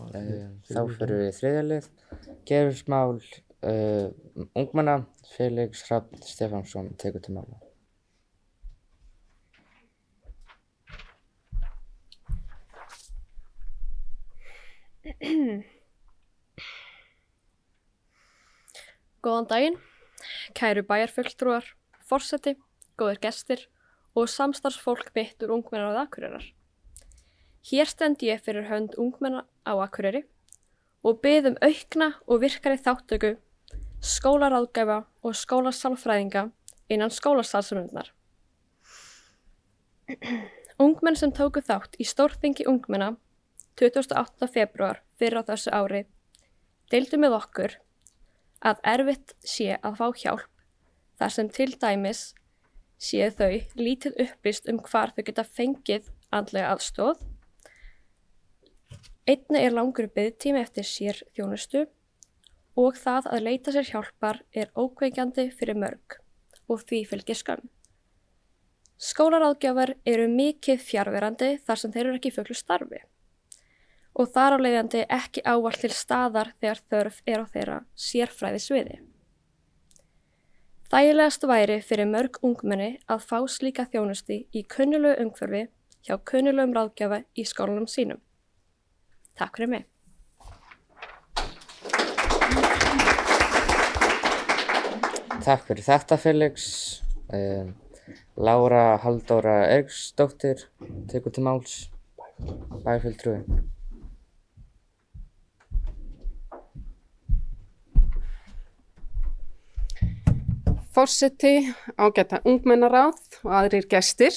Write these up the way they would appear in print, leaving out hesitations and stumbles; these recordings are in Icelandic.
Þá fyrir við í þriðja lið. Geðheilbrigðismál ungmenna. Felix Hrafn Stefánsson tekur til mála. Góðan daginn, kæru bæjarfulltrúar, forseti, góðir gestir og samstarfsfólk mitt úr Ungmennaráði Akureyrar. Hér stend ég fyrir hönd ungmenna á Akureyri og bið aukna og virkari þátttöku skólaráðgjafa og skólasálfræðinga innan skólastarfseminnar. Ungmenn sem tóku þátt í stórþingi ungmenna 28. febrúar fyrr á þessu ári deildu með okkur að erfitt sé að fá hjálp þar sem til dæmis séu þau lítið upplýst hvar þau geta fengið andlega aðstoð. Einnig langur biðtími eftir sérþjónustu og það að leita sér hjálpar ókveikjandi fyrir mörg og því fylgir skömm. Skólaráðgjafar eru mikið fjarverandi þar sem þeir eru ekki í fullu starfi og þar af leiðandi ekki ávallt til staðar þegar þörf á þeirra sérfræðisviði. Þægilegast væri fyrir mörg ungmenni að fá slíka þjónustu í kunnuglegu umhverfi hjá kunnuglegum ráðgjafa í skólanum sínum. Takk fyrir mig. Takk fyrir þetta, Felix. Lára Halldóra Eiríksdóttir tekur til máls. Bæjarfulltrúi. Forseti, ágæta ungmennaráð og aðrir gestir.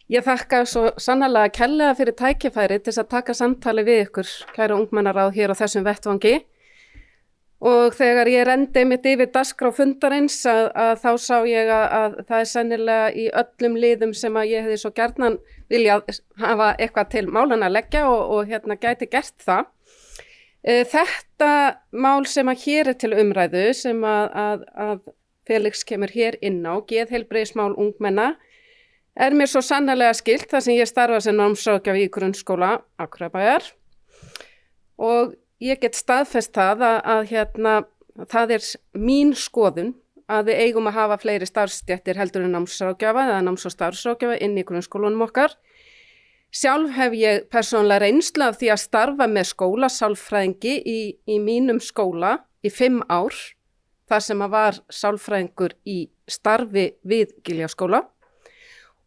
Ég þakka svo sannarlega kærlega fyrir tækifæri til að taka samtali við ykkur, kæru ungmennaráð hér á þessum vettvangi. Og þegar ég renndi mitt yfir dagskrá fundarins að þá sá ég að það sennilega í öllum liðum sem að ég hefði svo gjarnan viljað hafa eitthvað til málanna að leggja og gæti gert það. Þetta mál sem að hér til umræðu sem að Felix kemur hér inn á, geðheilbrigðismál ungmenna, mér svo sannarlega skylt þar sem ég starfa sem námsráðgjafi í grunnskóla Akureyrarbæjar og ég get staðfest það að það mín skoðun að við eigum að hafa fleiri starfsstéttir heldur en námsráðgjafa eða náms- og starfsráðgjafa inn í grunnskólunum okkar. Sjálf hef ég persónulega reynslu af því að starfa með skólasálfræðingi í mínum skóla í 5 ár, þar sem að var sálfræðingur í starfi við Giljaskóla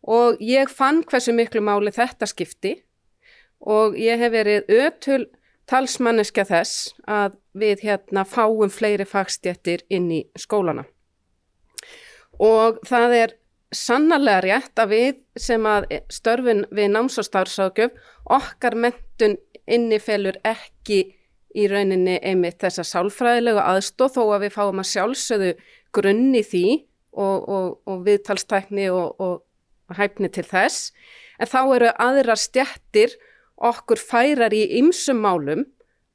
og ég fann hversu miklu máli þetta skipti og ég hef verið ötul talsmanneskja þess að við fáum fleiri fagstéttir inn í skólana. Og það sannarlega rétt að við sem að störfum við náms- og starfsráðgjöf, okkar menntun innifelur ekki í rauninni einmitt þessa sálfræðilegu aðstoð þó að við fáum að sjálfsögðu grunn í því og viðtalstækni og hæfni til þess. En þá eru aðrar stéttir okkur færar í ýmsum málum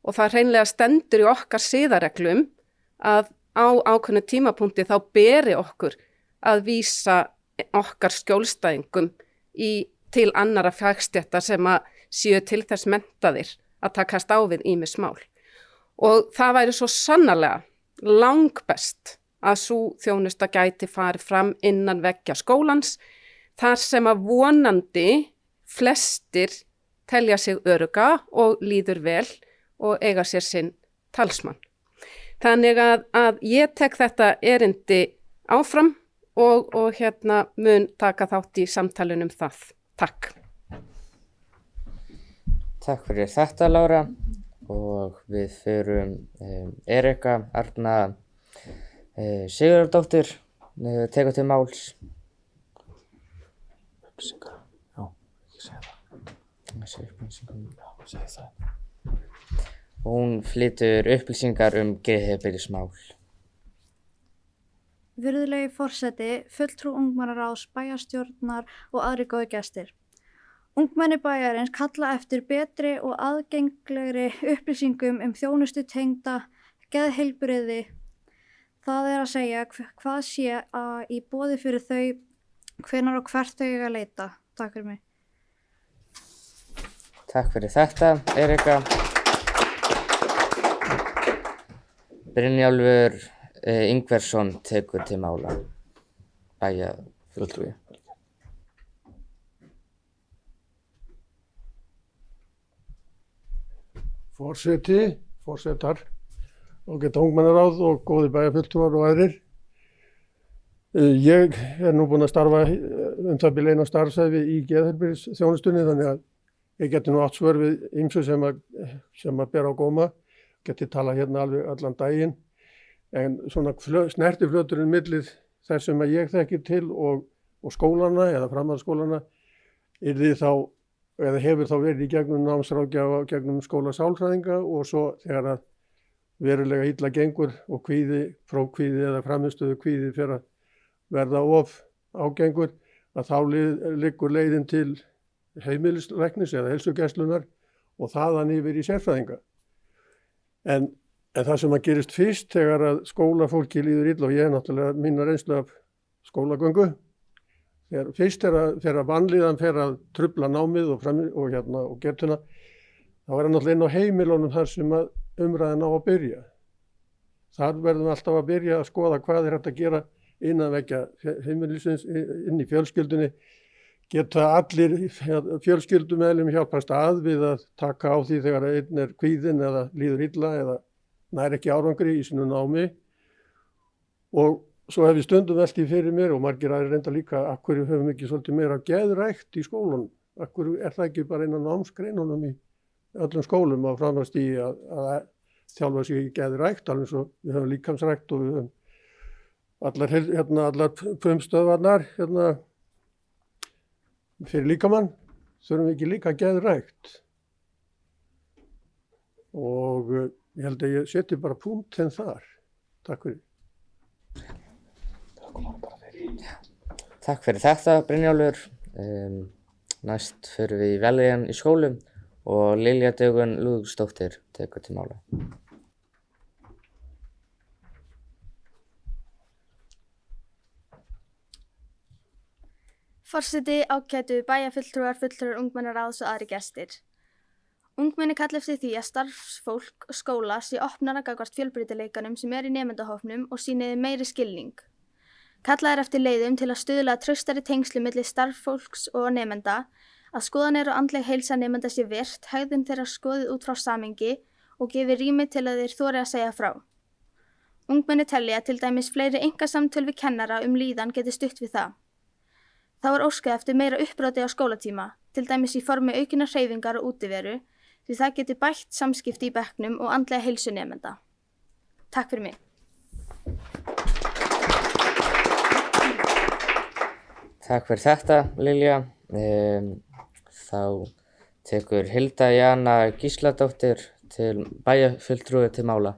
og það hreinlega stendur í okkar siðareglum að á ákveðnu tímapunkti þá beri okkur að vísa okkar skjólstæðingum til annara fagstétta sem að séu til þess menntaðir að takast á við ýmis mál. Og það væri svo sannarlega langbest að sú þjónusta gæti farið fram innan veggja skólans, þar sem að vonandi flestir telja sig örugga og líður vel og eiga sér sinn talsmann. Þannig að ég tek þetta erindi áfram og mun taka þátt í samtalinu það. Takk. Takk fyrir þetta, Lára. Og við förum Erika Arna Sigurðardóttir tekur til máls. Upplýsingar, já, ég segi það. Já, segi það. Hún flytur upplýsingar geðheilbrigðismál. Virðulegi forseti, fulltrú ungmennaráðs, bæjarstjórnar og aðrir góðir gestir. Ungmenni bæjarins kalla eftir betri og aðgenglegri upplýsingum þjónustu tengda geðheilbrigði. Það að segja hvað sé í boði fyrir þau, hvenær og hvert þau eiga að leita. Takk fyrir mig. Takk fyrir þetta, Erika. Brynjólfur Ingvarsson tekur til mála. Bæjarfulltrúi. Forsetar, ágætt ungmennaráð og góðir bæjarfulltrúar og aðrir. Ég nú búinn að starfa það bil eina starfsævi í geðheilbrigðisþjónustunni, þannig að ég geti nú átt svör við ýmsu sem að bera á góma, geti tala hérna alveg allan daginn, en svona snertiflöturinn millir þess sem að ég þekki til og skólana eða framhaldsskólana yrði þá, eða hefur þá verið í gegnum námsráðgjafa, gegnum skóla sálfræðinga og svo þegar að verulega illa gengur og prófkvíði eða frammistöðu kvíði fyrir að verða of ágengur, að þá liggur leiðin til heimilislæknis eða heilsugæslunnar og þaðan yfir í sérfræðinga. En það sem að gerist fyrst þegar að skólafólki líður illa, og ég náttúrulega mína reynslu af skólagöngu, fyrst þegar vanlíðan fer að trufla námið og getuna, þá náttúrulega inn á heimilunum þar sem að umræðan á að byrja. Þar verðum við alltaf að byrja að skoða hvað hægt að gera innan veggja heimilisins, inn í fjölskyldunni. Geta allir fjölskyldumeðlim hjálpast að við að taka á því þegar einn kvíðinn eða líður illa eða nær ekki árangri í sínu námi. Og svo hef ég stundum velt í fyrir mér og margir aðrir reynda líka, af hverju höfum ekki svolítið meira geðrækt í skólanum? Af hverju það ekki bara innan námsgreinunum í öllum skólum að framhaldsstigi að þjálfa sig í geðrækt, alveg svo við höfum líkamsrækt og við höfum allar frumstöðvarnar fyrir líkamann, þurfum við ekki líka geðrækt. Og ég held að ég seti bara punktinn þar. Takk fyrir. Takk fyrir þetta, Brynjólfur. Næst förum við í vellíðan í skólum og Lilja Dögun Lúðvíksdóttir tekur til mála. Forseti, ágætu bæjarfulltrúar, fulltrúar ungmennaráðs og aðrir gestir. Ungmenni kalla eftir því að starfsfólk skóla sé opnara gagnvart fjölbreytileikanum sem í nemendahópnum og sýniði meiri skilning. Kallað eftir leiðum til að stuðla að traustari tengslu milli starfsfólks og nemenda, að skoðanir og andleg heilsa nemenda sé virt, hegðun þeirra skoðið út frá samhengi og gefi rými til að þeir þori að segja frá. Ungmenni telja til dæmis fleiri einkasamtöl við kennara líðan geti stutt við það. Þá óskað eftir meira uppbroti á skólatíma, til dæmis í formi aukinnar hreyfingar og útiveru, því það geti bætt samskipti í bekknum og andlega heilsu nemenda. Takk fyrir mig. Takk fyrir þetta, Lilja. Þá tekur Hilda Jana Gísladóttir til bæjarfulltrúi til mála.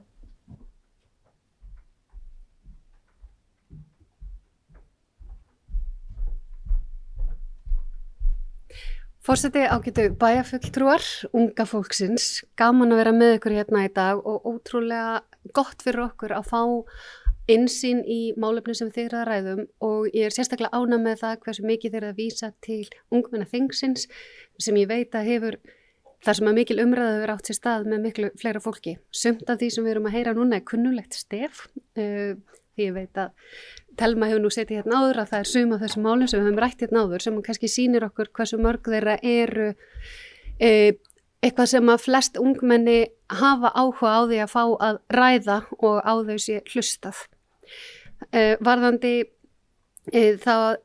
Forseti, ágætu bæjarfulltrúar, unga fólksins, gaman að vera með ykkur hérna í dag og ótrúlega gott fyrir okkur að fá innsýn í málefni sem þið að ræðum og ég sérstaklega ánægð með það hversu mikið þið að vísa til ungmennaþingsins sem ég veit að hefur þar sem að mikil umræða hefur átt sér stað með miklu fleira fólki. Sumt af því sem við erum að heyra núna kunnulegt stef, því ég veit að Telma hefur nú setið hérna áður að það sum af þessum málum sem við höfum rætt hérna áður sem kannski sýnir okkur hversu mörg þeirra eru eitthvað sem að flest ungmenni hafa áhuga á því að fá að ræða og á þau sé hlustað. Varðandi það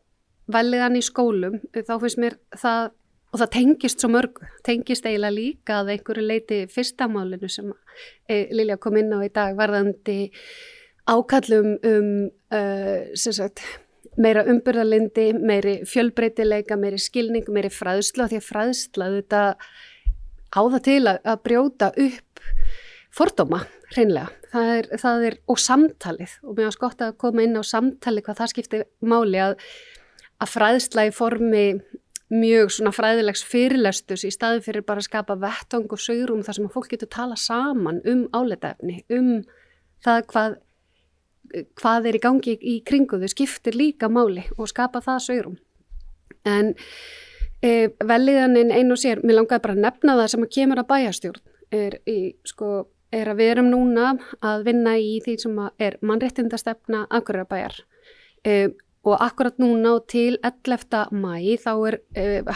vellíðan í skólum, þá finnst mér það, og það tengist svo mörgu, tengist eiginlega líka að einhverju leiti fyrsta málinu sem Lilja kom inn á í dag varðandi ákallum meira umburðarlyndi, meiri fjölbreytileika, meiri skilning, meiri fræðsla, því að fræðsla þetta á það til að brjóta upp fordóma, hreinlega. Það er og samtalið, og mér var gott að koma inn á samtalið hvað það skiptir máli að fræðsla í formi mjög svona fræðilegs fyrirlestus í staðin fyrir bara að skapa vettvang og svigrúm þar sem að fólk getur tala saman álitaefni, það hvað í gangi í kringu þau skiptir líka máli og skapa það svigrúm. En vellíðanin ein og sér, mér langaði bara að nefna það sem að kemur að bæjarstjórn, er að við erum núna að vinna í því sem er mannréttindastefna Akureyrarbæjar og akkurat núna og til 11. maí þá er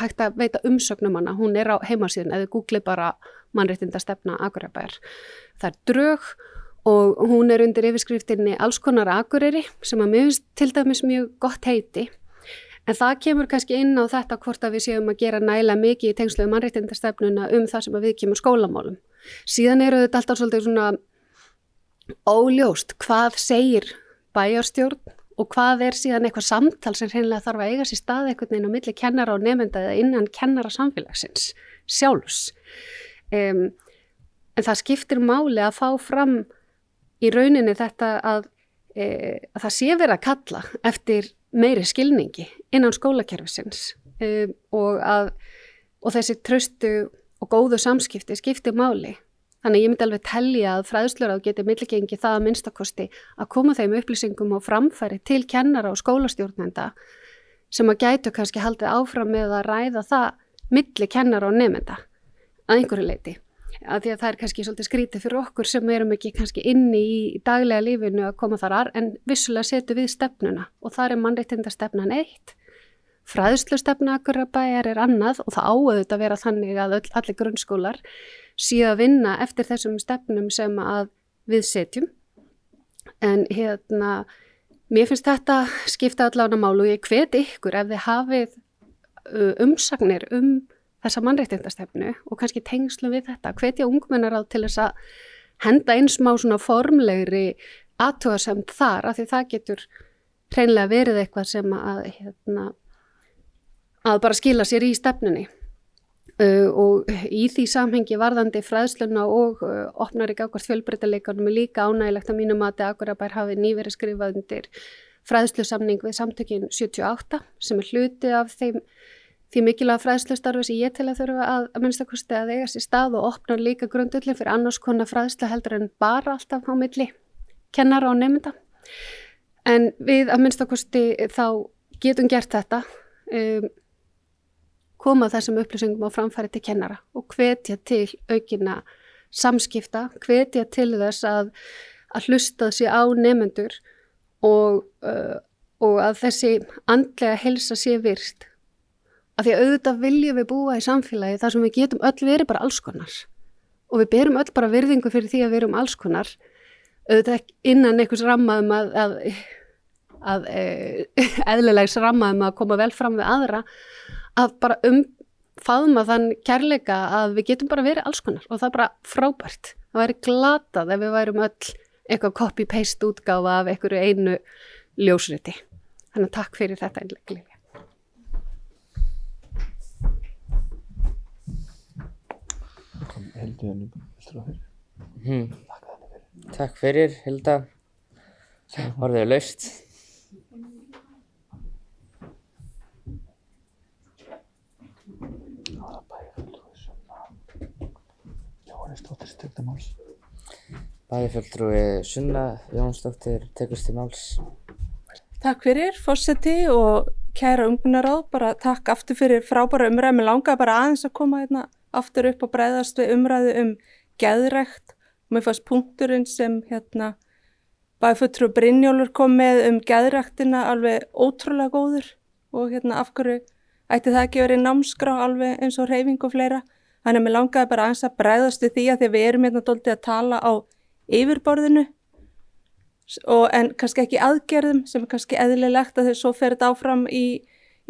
hægt að veita umsögnum hana. Hún er á heimasíðun eða googlið bara mannréttindastefna Akureyrarbæjar. Það er drög og hún er undir yfirskriftinni alls konar Akureyri sem að mér finnst til dæmis mjög gott heiti. En það kemur kannski inn á þetta hvort að við séum að gera nægilega mikið í tengslu við mannréttindastefnuna það sem að við kemur skólamálum. Síðan eru þetta alltaf svolítið svona óljóst hvað segir bæjarstjórn og hvað er síðan eitthvað samtal sem hreinlega þarf að eiga sér stað einhvern veginn á milli kennara og nemenda eða innan kennara samfélagsins sjálfs. En það skiptir máli að fá fram í rauninni þetta að það sé verið að kalla eftir meiri skilningi innan skólakerfisins og þessi traustu og góðu samskipti skiptir máli. Þannig ég myndi alveg telja að fræðsluráð geti milligengi það að minnstakosti að koma þeim upplýsingum á framfæri til kennara og skólastjórnenda sem að gætu kannski haldið áfram með að ræða það milli kennara og nemenda að einhverju leyti. Að því að það er kannski svolítið skrítið fyrir okkur sem erum ekki kannski inni í daglega lífinu að koma þar en vissulega setjum við stefnuna og það er mannréttindastefnan 1. Fræðslustefna Akureyrarbæjar er annað og það á auðvitað að vera þannig að allir grunnskólar séu að vinna eftir þessum stefnum sem að við setjum. En mér finnst þetta skipta allavega máli og ég hvet ykkur ef þið hafið umsagnir þessa mannréttindastefnu og kannski tengslu við þetta, hvetja ungmennaráð til þess að henda inn smá svona formlegri athugasemd þar af því það getur hreinlega verið eitthvað sem að bara skila sér í stefnunni og í því samhengi varðandi fræðsluna og opnari gagnvart fjölbreytileikanum er líka ánægilegt að mínu mati að Akureyrarbær hafi nýverið skrifað undir fræðslusamning við samtökin 78 sem er hluti af því mikilvæga fræðslustarfi sem ég tel að þurfa að minnstakosti að eiga sér stað og opnar líka grundvöllin fyrir annars konar fræðslu heldur en bara alltaf á milli kennara og nemenda. En við að minnstakosti þá getum gert þetta, koma þessum upplýsingum á framfæri til kennara og hvetja til aukina samskipta, hvetja til þess að hlusta sig á nemendur og að þessi andlega heilsa sé virt. Af því að auðvitað viljum við búa í samfélagi þar sem við getum öll verið bara alls konar og við berum öll bara virðingu fyrir því að við erum alls konar auðvitað innan einhvers ramma að eðlilegs ramma að koma vel fram við aðra að bara faðma þann kærleika að við getum bara verið alls konar og það er bara frábært. Það væri glatað ef við værum öll eitthvað copy-paste útgáfa af einhverju einu ljósriti. Þannig að takk fyrir þetta einlega. Hildi henni, viltu það fyrir? Takk fyrir, Hilda. Orðið laust. Jóhannesdóttir tekur til máls. Bæjarfulltrúi Sunna Jóhannsdóttir tekur til máls. Takk fyrir, forseti og kæra ungmennaráð. Bara takk aftur fyrir frábæra umræðu. Mér langaði bara aðeins að koma aftur upp og bregðast við umræðu geðrækt. Mér fannst punkturinn sem bæjarfulltrúi Brynjólfur kom með geðræktina alveg ótrúlega góður og af hverju ætti það ekki verið námskrá alveg eins og hreyfing og fleira. Þannig að mér langaði bara aðeins að bregðast við því að því við erum dálítið að tala á yfirborðinu en kannski ekki aðgerðum sem er kannski eðlilegt að þeir svo fer þetta áfram í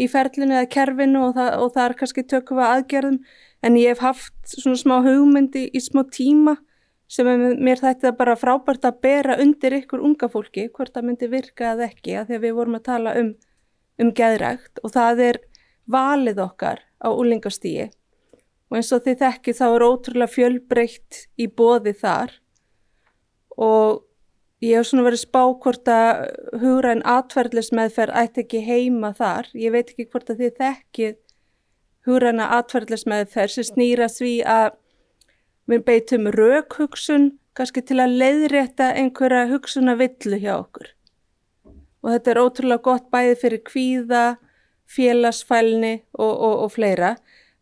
ferlinu eða kerfinu og það er kannski tökum við aðgerðum en ég hef haft svona smá hugmyndi í smá tíma sem mér þætti það bara frábært að bera undir ykkur unga fólki hvort það myndi virka eða ekki að því að við vorum að tala geðrækt og það er valið okkar á unglingastigi og eins og þið þekki þá er ótrúlega fjölbreytt í boði þar og ég hef svona verið spá hvort að hugræn atferlismeðferð ætti ekki heima þar. Ég veit ekki hvort að þið þekkið hugræna atferlismeðferð sem snýra því að við beitum rökhugsun kannski til að leiðrétta einhverja hugsunavillu hjá okkur. Og þetta er ótrúlega gott bæði fyrir kvíða, félagsfælni og fleira.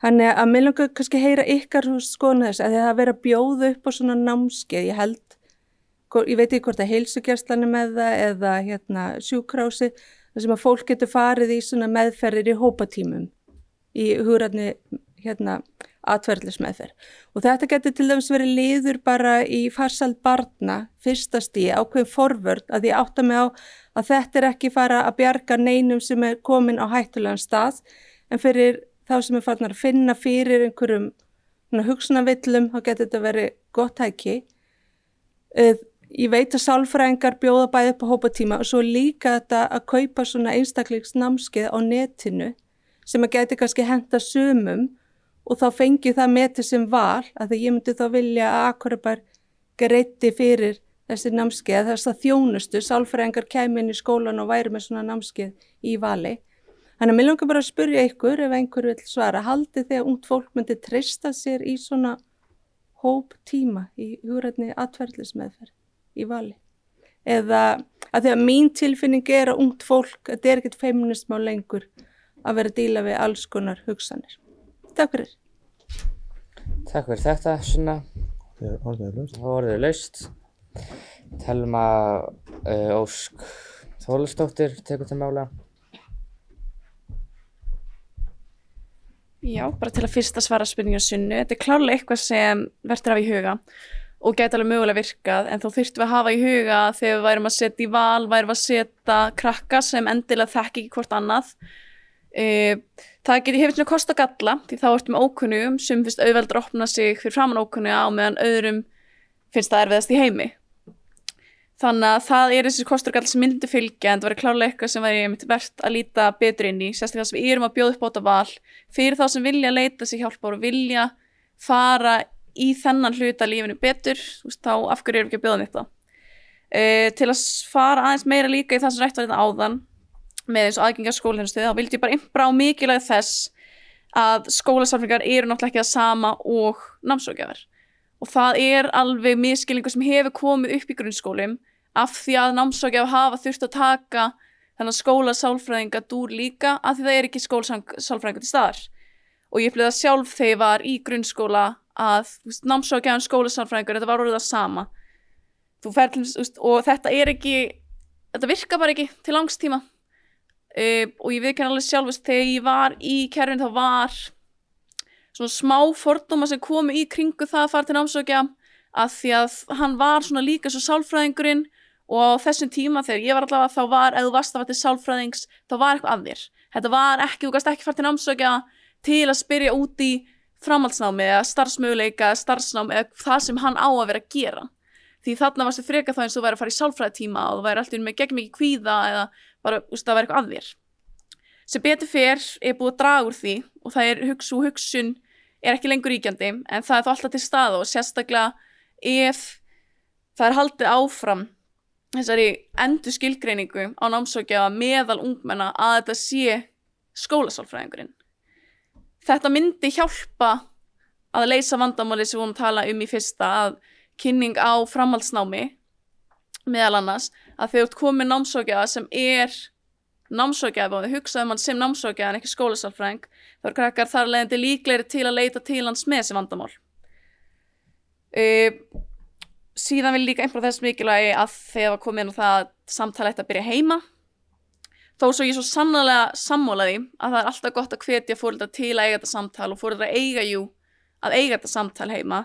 Þannig að mér langar kannski heyra ykkar skoðun þess að það að vera að bjóða upp á svona námskeið, ég veit ekki hvort að heilsugæslan er með það eða sjúkrási, þar sem að fólk getur farið í svona meðferðir í hópatímum, í hugrænni atferðlismeðferð. Og þetta getur til dæmis verið liður bara í farsæld barna, fyrsta stigi, ákveðin forvörn, að ég átta mig á að þetta er ekki fara að bjarga neinum sem er komin á hættulegan stað, en fyrir þá sem er farnar að finna fyrir einhverjum hugsunarvillum, þá getur þetta verið gott tæki. Ég veit að sálfræðingar bjóða bæði upp á hópatíma og svo líka þetta að kaupa svona einstaklingsnámskeið á netinu sem að geti kannski henta sumum og þá fengi það metið sem val, að því ég myndi þá vilja að Akureyrarbær greiddi fyrir þessi námskeið, þess að þjónustu, sálfræðingar kæmi inn í skólan og væri með svona námskeið í vali. Þannig að mér langar bara að spyrja ykkur ef einhver vil svara, haldið þið að ungt fólk myndi treysta sér í svona hóptíma í hugrænni atferðlismeðferð í vali? Eða að því að mín tilfinning er að ungt fólk, þetta er ekkert feminisma lengur að vera að díla við alls konar hugsanir. Takk fyrir. Takk fyrir þetta, Sunna. Orðið er laust. Telma Ósk Þólasdóttir tekur til mála. Já, bara til að fyrst að svara spurningu Sunnu. Þetta er klárlega eitthvað sem verður að hafa í huga og gæti alveg mögulega virkað, en þó þyrftum við að hafa í huga þegar við værum að setja í val, værum að setja krakka sem endilega þekki ekki hvort annað. Það hefur svona kost og galla, því þá ertu með ókunnugum sem finnst auðveldur að opna sig fyrir framan ókunnuga á meðan öðrum finnst það erfiðast í heimi. Þannig að það er þessi kostur og galla sem myndi fylgja, en það væri klárlega eitthvað sem væri verðt að líta betur inn í, sérstaklega þess að við erum að bjóða upp á þetta val fyrir þá sem vilja leita sig hjálpar og vilja fara í þennan hluta lífinu betur, þá af hverju erum við ekki að bjóða þetta. Til að fara aðeins meira líka í það sem rætt var þetta áðan, með eins og aðgengi að skólaþjónustu, þá vildi ég bara impra á mikilvægi þess að skólasálfræðingar eru náttúrulega ekki það sama og námsráðgjafar. Og það er alveg misskilningur sem hefur komið upp í grunnskólum af því að námsráðgjafar hafa þurft að taka þennan skólasálfræðinga dúr líka af því það er ekki skólasálfræðingur til staðar. Og ég upplifði það sjálf þegar ég var í grunnskóla að námsráðgjafar og skólasálfræðingur, þetta var orðið það sama. Og þetta virkar bara ekki til langs tíma. Og ég viðurkenni alveg sjálf þegar ég var í kerfinu þá var svona smá fordóma sem komu í kringu það að fara til námsráðgjafa að því að hann var svona líka svo sálfræðingurinn og á þessum tíma þegar ég var allavega þá var, ef þú varst að fara til sálfræðings þá var eitthvað að þér. Þetta var ekki, þú gast ekki fara til námsráðgjafa til að spyrja út í framhaldsnámi eða starfsmöguleika eða starfsnám eða það sem hann á að vera að gera. Því þarna varstu frekar þá eins og þú væri að fara í sálfræðitíma og þú væri alltaf með gegn mikið kvíða eða bara, það væri eitthvað að þér. Sem betur fer er búið að draga úr því og það er hugsun er ekki lengur ríkjandi, en það er þó alltaf til staða og sérstaklega ef það er haldið áfram þessari endurskilgreiningu á námsráðgjafa meðal ungmenna að þetta sé skólasálfræðingurinn. Þetta myndi hjálpa að leysa vandamálið sem við vorum að tala í fyrsta, að kynning á framhaldsnámi meðal annars, að þegar þú ert komið námsráðgjafa sem er námsráðgjafi og þau hugsa hann sem námsráðgjafi en ekki skólasálfræðing, þá eru krakkar þar leiðandi líklegri til að leita til hans með þessi vandamál. Síðan vil ég líka einhverja þess mikilvægi að þegar var komið inn á það að samtala ætti að byrja heima, þó svo ég svo sannarlega sammála því að það er alltaf gott að hvetja foreldra til að eiga þetta samtal og foreldra eiga þetta samtal heima,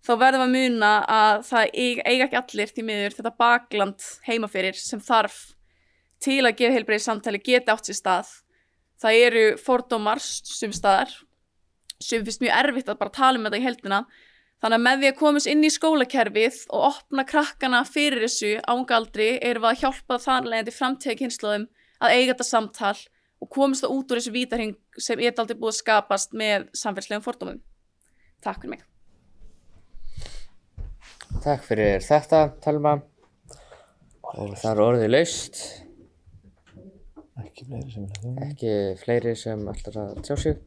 þá verðum við að muna að það eiga ekki allir því miður þetta bakland heima fyrir sem þarf til að geðheilbrigðissamtali geti átt sér stað. Það eru fordómar sum staðar, sem finnst mjög erfitt að bara tala um þetta í heildina. Þannig að með því að komast inn í skólakerfið og opna krakkana fyrir þessu á unga aldri erum við að hjálpa þar leiðandi framtíða kynslóðum að eiga þetta samtal og komast það út úr þessu vítahring sem er aldrei búið að skapast með samfélagslegum fordómum. Takk fyrir mig. Takk fyrir þetta, Telma. Og það er orðið laust. Ekki fleiri sem vilja þau. Ekki fleiri sem ætlar að tjá sig.